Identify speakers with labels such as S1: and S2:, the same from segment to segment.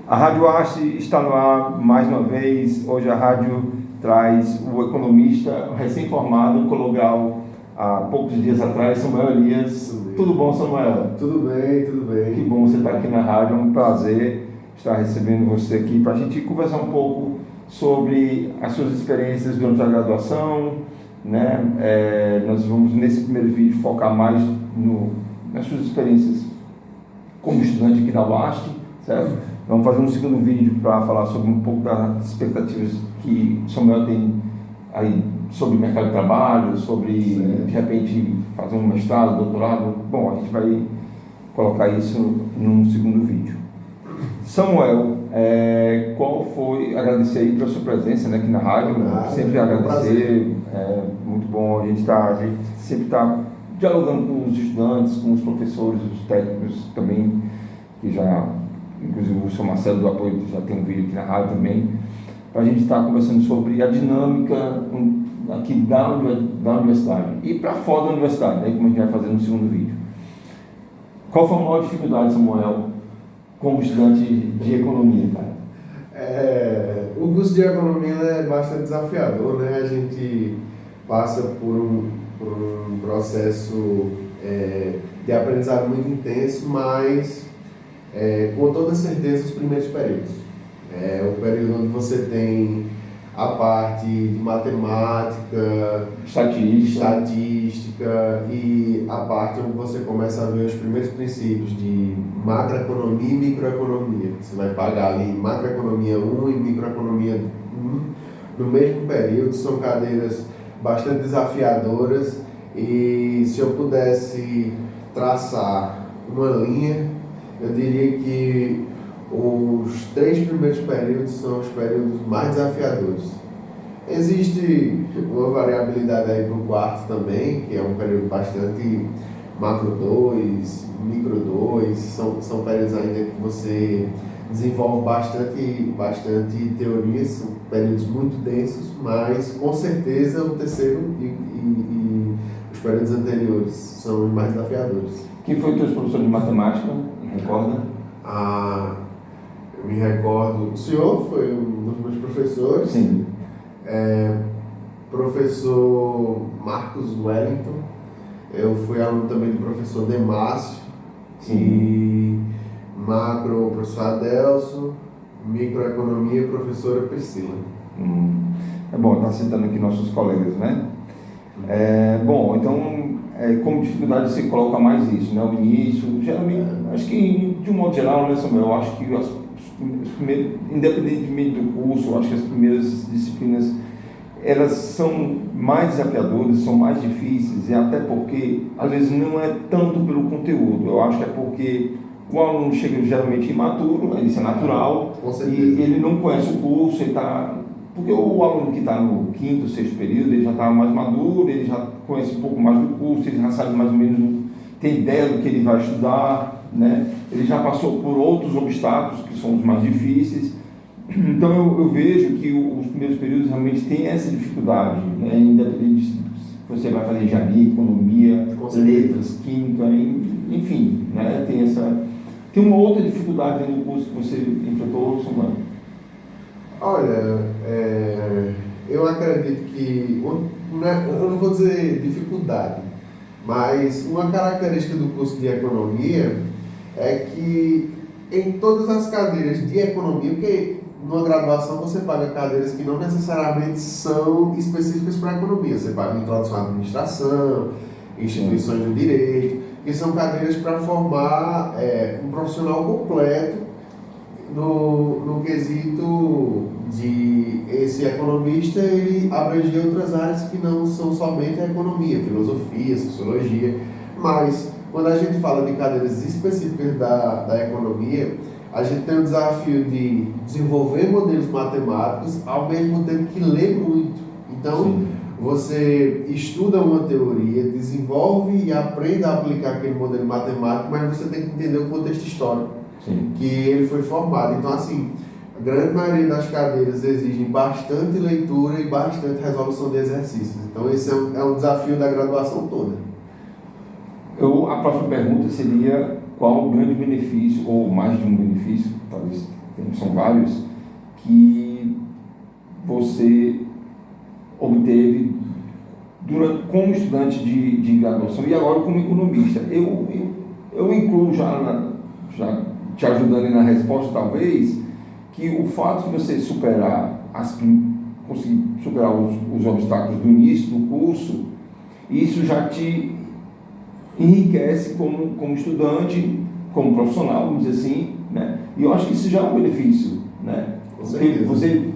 S1: A Rádio Haste está no ar mais uma vez. Hoje a rádio traz o economista recém-formado, colograu há poucos dias atrás, Samuel Elias. Tudo bom, Samuel?
S2: Tudo bem, tudo bem.
S1: Que bom você estar aqui na rádio, é um prazer estar recebendo você aqui para a gente conversar um pouco sobre as suas experiências durante a graduação, né? Nós vamos nesse primeiro vídeo focar mais nas suas experiências como estudante aqui da UAST, certo? Vamos fazer um segundo vídeo para falar sobre um pouco das expectativas que Samuel tem aí sobre o mercado de trabalho, sobre de repente fazer um mestrado, doutorado. Bom, a gente vai colocar isso num segundo vídeo. Samuel, qual foi, agradecer aí pela sua presença, né, aqui na rádio, sempre agradecer, muito bom, a gente sempre está dialogando com os estudantes, com os professores, os técnicos também, que já, inclusive o Sr. Marcelo do Apoio já tem um vídeo aqui na rádio também, para a gente estar conversando sobre a dinâmica aqui da universidade e para fora da universidade, né, como a gente vai fazer no segundo vídeo. Qual foi a maior dificuldade, Samuel, como estudante de economia, cara?
S2: O curso de economia é bastante desafiador, né? A gente passa por um processo de aprendizado muito intenso, mas com toda certeza os primeiros períodos. O período onde você tem a parte de matemática, estatística e a parte onde você começa a ver os primeiros princípios de macroeconomia e microeconomia. Você vai pagar ali macroeconomia 1 e microeconomia 1 no mesmo período. São cadeiras bastante desafiadoras e se eu pudesse traçar uma linha, eu diria que os 3 primeiros períodos são os períodos mais desafiadores. Existe uma variabilidade aí para o quarto também, que é um período bastante macro 2, micro 2, são períodos ainda que você desenvolve bastante teoria, são períodos muito densos, mas com certeza o terceiro e os períodos anteriores são os mais desafiadores.
S1: Quem foi o teu professor de matemática? Recorda?
S2: Eu me recordo, o senhor foi um dos meus professores.
S1: Sim.
S2: Professor Marcos Wellington, eu fui aluno também do professor Demácio.
S1: Sim.
S2: E macro, professor Adelso, microeconomia, professora Priscila.
S1: É bom estar citando aqui nossos colegas, né? Bom, então, como dificuldade você coloca mais isso, né? O início, geralmente, acho que de um modo geral, né, Samuel, eu acho que os primeiros, independentemente do curso, eu acho que as primeiras disciplinas, elas são mais desafiadoras, são mais difíceis, e até porque, às vezes, não é tanto pelo conteúdo, eu acho que é porque o aluno chega geralmente imaturo, isso é natural, e ele não conhece o curso, porque o aluno que está no 5º, 6º período, ele já está mais maduro, ele já conhece um pouco mais do curso, ele já sabe mais ou menos, tem ideia do que ele vai estudar, né? Ele já passou por outros obstáculos que são os mais difíceis. Então eu vejo que os primeiros períodos realmente têm essa dificuldade, né? Independente se você vai fazer engenharia, economia, letras, química, enfim, né? Tem uma outra dificuldade dentro do curso que você enfrentou, Samuel?
S2: Olha, eu acredito que, eu não vou dizer dificuldade, mas uma característica do curso de economia é que em todas as cadeiras de economia, porque numa graduação você paga cadeiras que não necessariamente são específicas para a economia, você paga introdução à administração, instituições do direito, que são cadeiras para formar um profissional completo no quesito de esse economista, ele abrange outras áreas que não são somente a economia, filosofia, sociologia, mas quando a gente fala de cadeiras específicas da economia, a gente tem o desafio de desenvolver modelos matemáticos ao mesmo tempo que ler muito. Então, sim, você estuda uma teoria, desenvolve e aprende a aplicar aquele modelo matemático, mas você tem que entender o contexto histórico, sim, que ele foi formado. Então, assim, a grande maioria das cadeiras exigem bastante leitura e bastante resolução de exercícios. Então, esse é um desafio da graduação toda.
S1: A próxima pergunta seria qual o grande benefício, ou mais de um benefício, talvez são vários, que você obteve como estudante de graduação e agora como economista. Eu incluo já te ajudando aí na resposta, talvez, que o fato de você conseguir superar os obstáculos do início do curso, isso já te enriquece como estudante, como profissional, vamos dizer assim, né? E eu acho que isso já é um benefício, né? Porque você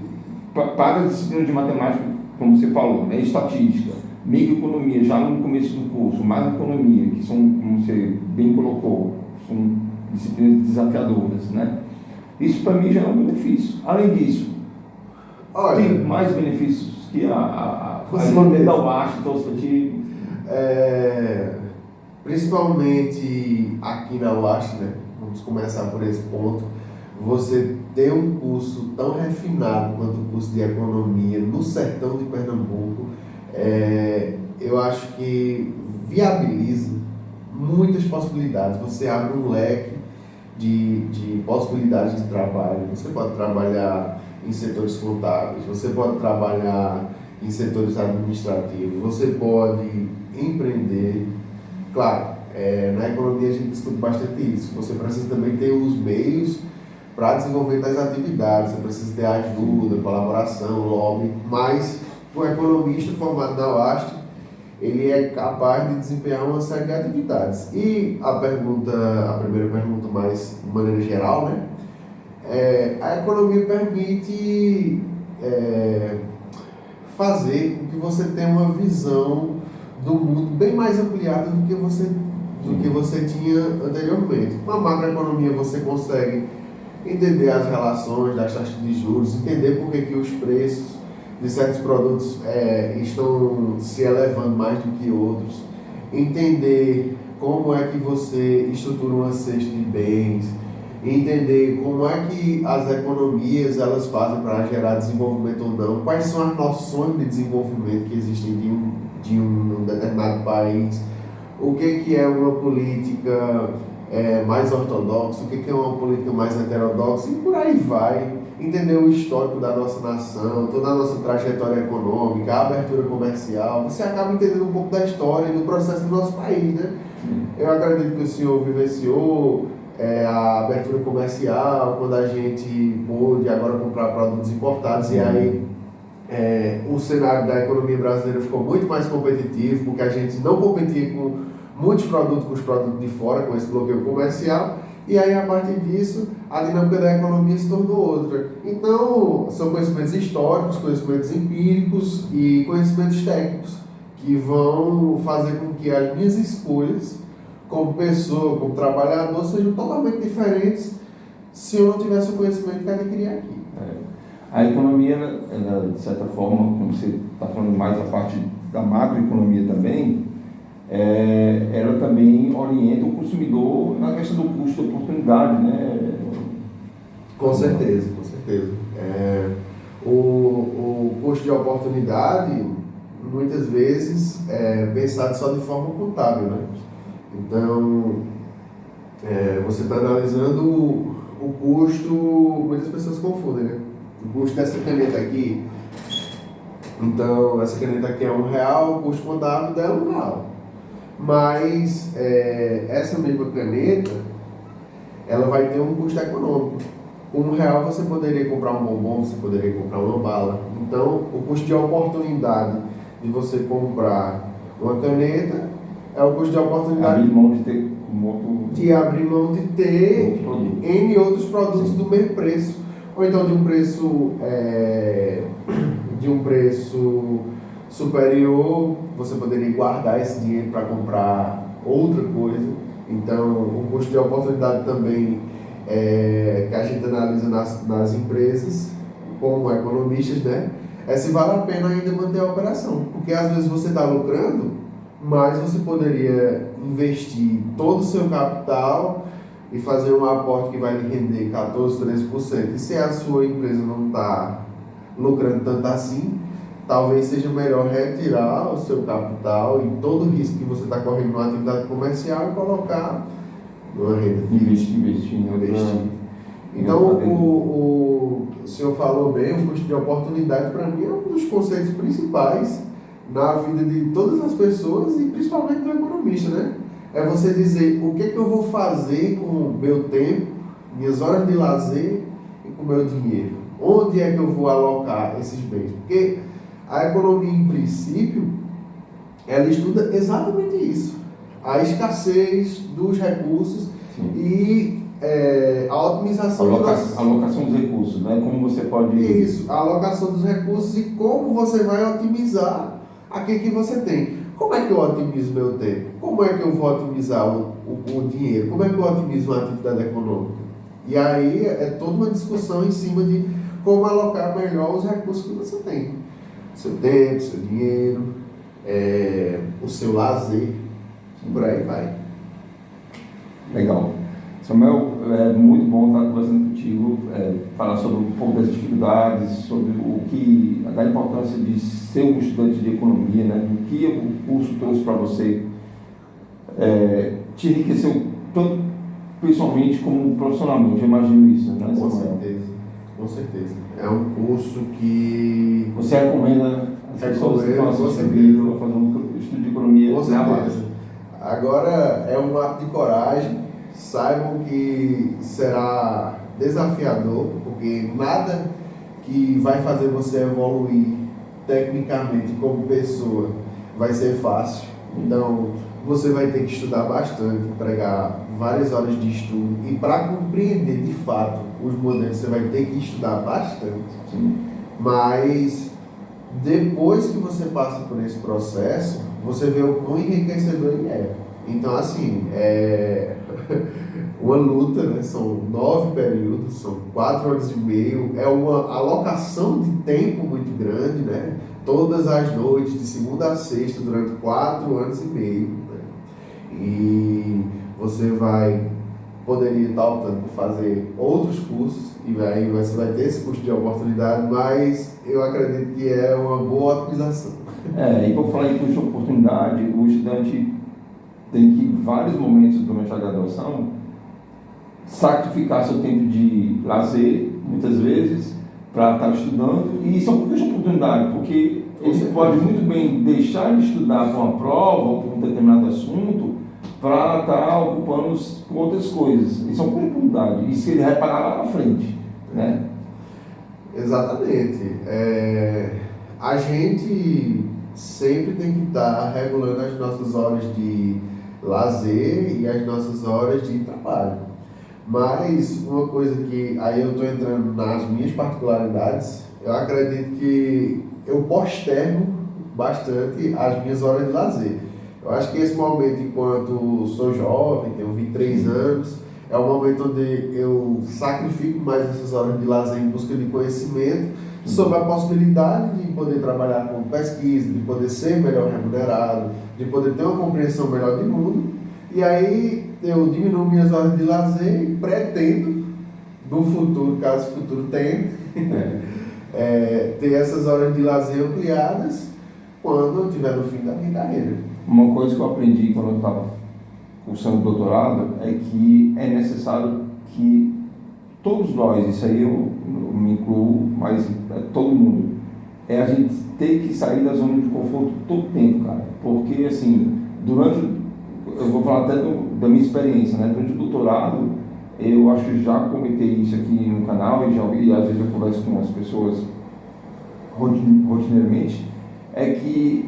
S1: paga a disciplina de matemática, como você falou, né? Estatística, microeconomia, já no começo do curso, macroeconomia, que são, como você bem colocou, são disciplinas desafiadoras, né? Isso para mim já é um benefício. Além disso, tem mais benefícios que a economia da UAST trouxe para ti?
S2: Principalmente aqui na UAST, né? Vamos começar por esse ponto. Você ter um curso tão refinado quanto o curso de economia no sertão de Pernambuco, eu acho que viabiliza muitas possibilidades. Você abre um leque de possibilidades de trabalho. Você pode trabalhar em setores contábeis, você pode trabalhar em setores administrativos, você pode empreender. Claro, na economia a gente discute bastante isso. Você precisa também ter os meios para desenvolver tais atividades, você precisa ter ajuda, colaboração, lobby, mas o economista formado na UAST, ele é capaz de desempenhar uma série de atividades. E a primeira pergunta mais de maneira geral, né? A economia permite fazer com que você tenha uma visão do mundo bem mais ampliada do que você tinha anteriormente. Com a macroeconomia você consegue entender as relações das taxas de juros, entender por que os preços de certos produtos estão se elevando mais do que outros, entender como é que você estrutura uma cesta de bens, entender como é que as economias elas fazem para gerar desenvolvimento ou não, quais são as noções de desenvolvimento que existem de um determinado país, o que é uma política mais ortodoxa, o que é uma política mais heterodoxa, e por aí vai. Entender o histórico da nossa nação, toda a nossa trajetória econômica, a abertura comercial, você acaba entendendo um pouco da história e do processo do nosso país, né? Eu acredito que o senhor vivenciou a abertura comercial, quando a gente pôde agora comprar produtos importados, e aí o cenário da economia brasileira ficou muito mais competitivo, porque a gente não competia com muitos produtos, com os produtos de fora, com esse bloqueio comercial, e aí a partir disso a dinâmica da economia se tornou outra. Então são conhecimentos históricos, conhecimentos empíricos e conhecimentos técnicos que vão fazer com que as minhas escolhas como pessoa, como trabalhador, sejam totalmente diferentes se eu não tivesse o conhecimento que adquiri aqui.
S1: A economia, ela, de certa forma, como você está falando mais a parte da macroeconomia também, ela também orienta o consumidor na questão do custo de oportunidade, né?
S2: Com certeza, com certeza. O custo de oportunidade, muitas vezes, é pensado só de forma contábil, né? Então, você está analisando o custo, muitas pessoas confundem, né? O custo dessa caneta aqui, então, essa caneta aqui é R$1, o custo contábil dela é R$1. Mas essa mesma caneta, ela vai ter um custo econômico. Com R$1 você poderia comprar um bombom, você poderia comprar uma bala. Então, o custo de oportunidade de você comprar uma caneta é o custo de oportunidade
S1: abrir mão de ter
S2: abrir mão de ter N outros produtos do mesmo preço. Ou então de um preço superior, você poderia guardar esse dinheiro para comprar outra coisa. Então, o custo de oportunidade também que a gente analisa nas empresas, como economistas, né? Se vale a pena ainda manter a operação. Porque às vezes você está lucrando, mas você poderia investir todo o seu capital e fazer um aporte que vai lhe render 14%, 13%. E se a sua empresa não está lucrando tanto assim, talvez seja melhor retirar o seu capital e todo o risco que você está correndo numa atividade comercial e colocar numa renda fixa.
S1: Investir.
S2: Então, o senhor falou bem, o custo de oportunidade para mim é um dos conceitos principais na vida de todas as pessoas e principalmente do economista, né? É você dizer o que é que eu vou fazer com o meu tempo, minhas horas de lazer e com o meu dinheiro. Onde é que eu vou alocar esses bens? Porque a economia, em princípio, ela estuda exatamente isso. A escassez dos recursos. Sim. E a otimização
S1: alocação dos recursos, né? Como você pode...
S2: Isso, a alocação dos recursos e como você vai otimizar aquilo que você tem. Como é que eu otimizo meu tempo? Como é que eu vou otimizar o dinheiro? Como é que eu otimizo uma atividade econômica? E aí é toda uma discussão em cima de como alocar melhor os recursos que você tem. Seu tempo, seu dinheiro, o seu lazer, por aí vai.
S1: Legal. Samuel, é muito bom estar conversando contigo, falar sobre um pouco das dificuldades, sobre da importância de ser um estudante de economia, né? O que o curso trouxe para você, te enriqueceu tanto pessoalmente como profissionalmente, eu imagino isso, né, Samuel?
S2: Com certeza. É um curso que...
S1: Você recomenda as pessoas que estão assistindo a fazer um estudo de economia?
S2: Com certeza. Agora é um ato de coragem. Saibam que será desafiador, porque nada que vai fazer você evoluir tecnicamente como pessoa vai ser fácil. Então, você vai ter que estudar bastante, empregar várias horas de estudo e para compreender de fato os modelos você vai ter que estudar bastante. Sim. Mas depois que você passa por esse processo, você vê o quão enriquecedor ele é. Então, assim, é uma luta, né? São 9 períodos, são 4 horas e meio, é uma alocação de tempo muito grande, né? Todas as noites, de segunda a sexta, durante 4 anos e meio. Né? E você poderia estar optando por fazer outros cursos, e aí você vai ter esse custo de oportunidade, mas eu acredito que é uma boa otimização.
S1: E por falar em custo de oportunidade, o estudante tem que, em vários momentos durante a graduação, sacrificar seu tempo de lazer, muitas vezes, para estar estudando, e isso é um custo de oportunidade, porque ele pode muito bem deixar de estudar para uma prova ou para um determinado assunto para estar ocupando com outras coisas. Isso é uma oportunidade, isso ele vai pagar lá na frente, né?
S2: Exatamente. A gente sempre tem que estar regulando as nossas horas de lazer e as nossas horas de trabalho. Mas uma coisa que aí eu estou entrando nas minhas particularidades, eu acredito que eu postergo bastante as minhas horas de lazer. Eu acho que esse momento, enquanto sou jovem, tenho 23 anos, é o momento onde eu sacrifico mais essas horas de lazer em busca de conhecimento sobre a possibilidade de poder trabalhar com pesquisa, de poder ser melhor remunerado, de poder ter uma compreensão melhor de mundo. E aí eu diminuo minhas horas de lazer e pretendo, no futuro, caso o futuro tenha, ter essas horas de lazer ampliadas quando eu estiver no fim da minha carreira.
S1: Uma coisa que eu aprendi quando eu estava cursando doutorado é que é necessário que todos nós, isso aí eu me incluo, mas todo mundo, a gente ter que sair da zona de conforto todo tempo, cara, porque assim, eu vou falar até da minha experiência, né? Durante o doutorado, eu acho que já comentei isso aqui no canal e às vezes eu converso com as pessoas rotineiramente, é que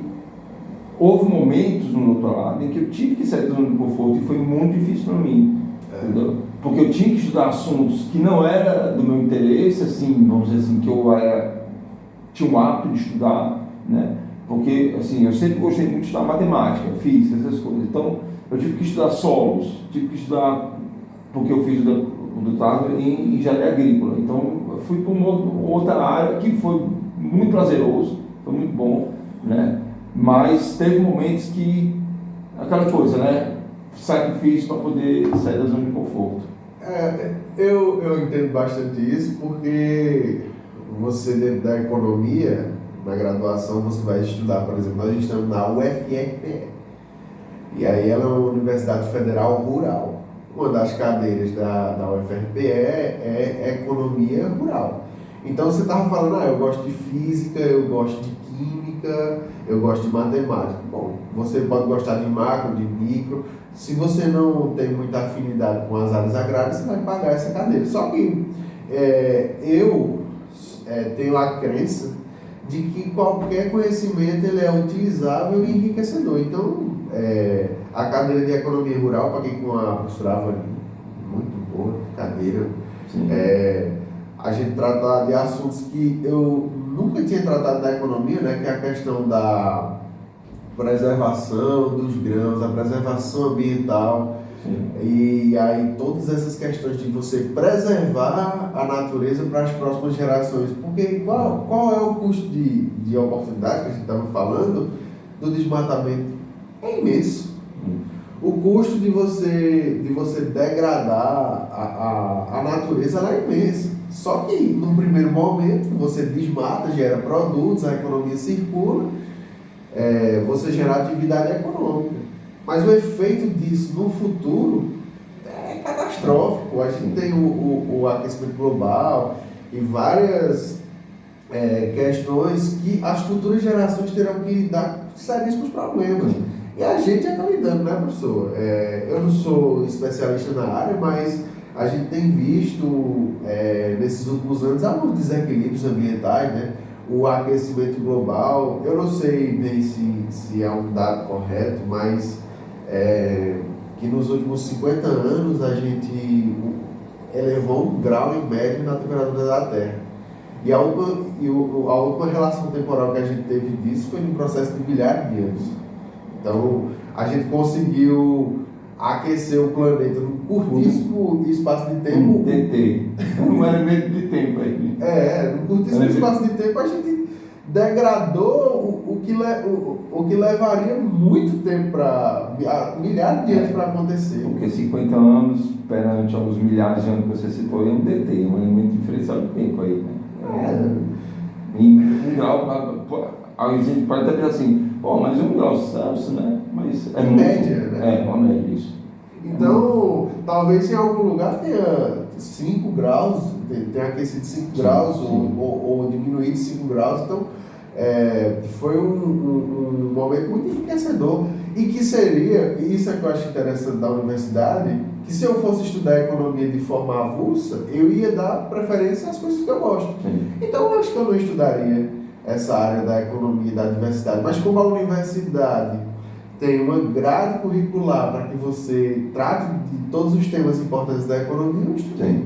S1: houve momentos no doutorado em que eu tive que sair da zona de conforto e foi muito difícil para mim, entendeu? Porque eu tinha que estudar assuntos que não era do meu interesse, assim, vamos dizer assim, que eu tinha o hábito de estudar, né? Porque, assim, eu sempre gostei muito de estudar matemática, física, essas coisas. Então, eu tive que estudar solos, tive que estudar, porque eu fiz o doutorado em engenharia agrícola. Então, eu fui para uma outra área que foi muito prazeroso, foi muito bom, né? Mas teve momentos que, aquela coisa, né? Sacrifício para poder sair da zona de conforto.
S2: Eu entendo bastante isso, porque você, dentro da economia, na graduação, você vai estudar, por exemplo, nós estamos na UFRPE, e aí ela é uma universidade federal rural. uma das cadeiras da UFRP é Economia Rural. Então você estava falando, eu gosto de física, eu gosto de química, eu gosto de matemática. Bom, você pode gostar de macro, de micro. Se você não tem muita afinidade com as áreas agrárias, você vai pagar essa cadeira. Só que eu tenho a crença de que qualquer conhecimento ele é utilizável e enriquecedor. Então, a cadeira de Economia Rural, paguei com a professora Ava, muito boa cadeira. A gente trata de assuntos que eu nunca tinha tratado da economia, né, que é a questão da preservação dos grãos, a preservação ambiental. E aí todas essas questões de você preservar a natureza para as próximas gerações. Porque qual é o custo de oportunidade que a gente estava falando do desmatamento? É imenso. O custo de você degradar a natureza ela é imenso. Só que, no primeiro momento, você desmata, gera produtos, a economia circula, você gera atividade econômica. Mas o efeito disso no futuro é catastrófico. A gente tem o aquecimento global e várias questões que as futuras gerações terão que lidar com seríssimos problemas. E a gente já está lidando, né, professor? Eu não sou especialista na área, mas a gente tem visto nesses últimos anos alguns desequilíbrios ambientais, né? O aquecimento global, eu não sei nem se é um dado correto, mas que nos últimos 50 anos a gente elevou 1 grau em média na temperatura da Terra. E a última relação temporal que a gente teve disso foi num processo de milhares de anos. Então, a gente conseguiu aquecer o planeta num curtíssimo espaço de tempo.
S1: Um elemento de tempo aí.
S2: Num curtíssimo espaço de tempo a gente degradou o que levaria muito tempo milhares de anos para acontecer.
S1: Porque 50 anos perante aos milhares de anos que você citou é um DT, um elemento diferencial de tempo aí, né? Em 1 grau, a gente pode até dizer assim, mas 1 grau Celsius, né? Mas
S2: em média, né?
S1: Uma média, isso.
S2: Então, talvez em algum lugar tenha 5 graus, tenha aquecido 5 graus ou diminuído 5 graus. Então, foi um momento muito enriquecedor. E que seria, isso é que eu acho interessante da universidade, que se eu fosse estudar economia de forma avulsa, eu ia dar preferência às coisas que eu gosto. Então, eu acho que eu não estudaria essa área da economia e da diversidade. Mas como a universidade tem uma grade curricular para que você trate de todos os temas importantes da economia, eu estudei.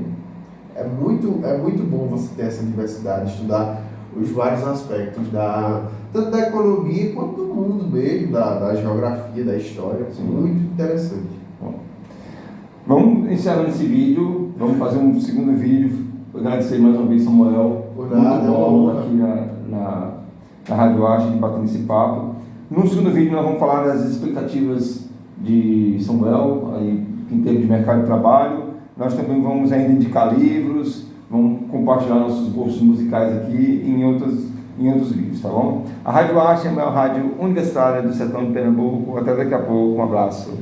S2: É muito bom você ter essa diversidade, estudar os vários aspectos tanto da economia quanto do mundo mesmo, da geografia, da história. Muito interessante.
S1: Bom, vamos encerrando esse vídeo, vamos fazer um segundo vídeo. Agradecer mais uma vez, Samuel.
S2: Por nada,
S1: muito bom aqui na Rádio Arte de bater nesse papo. No segundo vídeo nós vamos falar das expectativas de Samuel aí, em termos de mercado de trabalho. Nós também vamos ainda indicar livros, vamos compartilhar nossos gostos musicais aqui em outros vídeos, tá bom? A Rádio Arte é a maior rádio universitária do sertão de Pernambuco. Até daqui a pouco, um abraço.